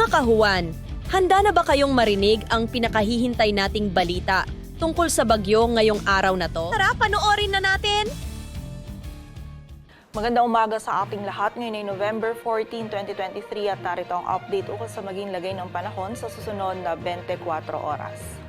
Mga kahuwan, handa na ba kayong marinig ang pinakahihintay nating balita tungkol sa bagyo ngayong araw na to? Tara, panoorin na natin! Magandang umaga sa ating lahat. Ngayon ay November 14, 2023 at narito ang update ukol sa maging lagay ng panahon sa susunod na 24 oras.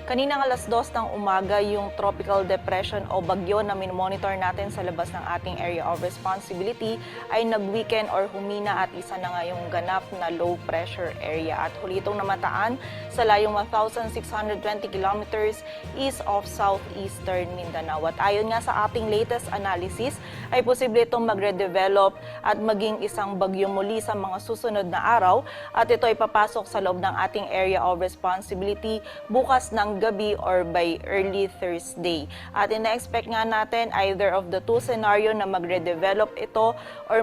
Kaninang alas 2 ng umaga, yung tropical depression o bagyo na minomonitor natin sa labas ng ating area of responsibility ay nag-weaken or humina at isa na nga yung ganap na low pressure area. At huli itong namataan sa layong 1,620 kilometers east of southeastern Mindanao. At ayon nga sa ating latest analysis, ay posible itong magre-develop at maging isang bagyo muli sa mga susunod na araw. At ito ay papasok sa loob ng ating area of responsibility bukas ng gabi or by early Thursday. At ina-expect nga natin either of the two scenario na magre-develop ito or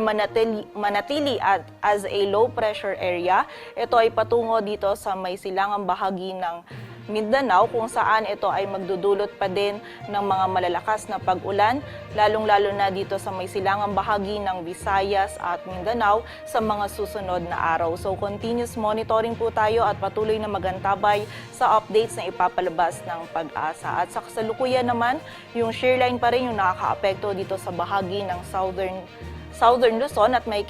manatili at as a low pressure area. Ito ay patungo dito sa may silangang bahagi ng Mindanao kung saan ito ay magdudulot pa din ng mga malalakas na pag-ulan, lalong-lalo na dito sa may silangang bahagi ng Visayas at Mindanao sa mga susunod na araw. So continuous monitoring po tayo at patuloy na magantabay sa updates na ipapalabas ng Pag-asa. At sa kasalukuyan naman, yung shear line pa rin yung nakakaapekto dito sa bahagi ng Southern Luzon at may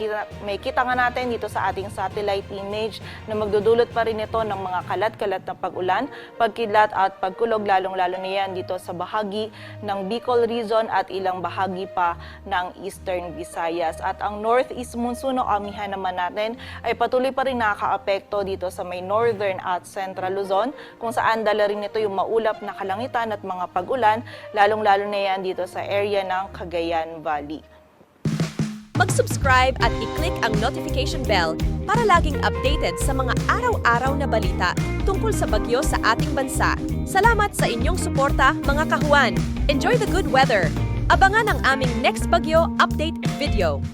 kita nga natin dito sa ating satellite image na magdudulot pa rin ito ng mga kalat-kalat na pag-ulan, pagkidlat at pagkulog, lalong-lalo na yan dito sa bahagi ng Bicol region at ilang bahagi pa ng Eastern Visayas. At ang northeast monsoon o amihan naman natin ay patuloy pa rin nakakaapekto dito sa may northern at central Luzon kung saan dala rin ito yung maulap na kalangitan at mga pag-ulan, lalong-lalo na yan dito sa area ng Cagayan Valley. Mag-subscribe at i-click ang notification bell para laging updated sa mga araw-araw na balita tungkol sa bagyo sa ating bansa. Salamat sa inyong suporta, mga kahuwan! Enjoy the good weather! Abangan ang aming next bagyo update video.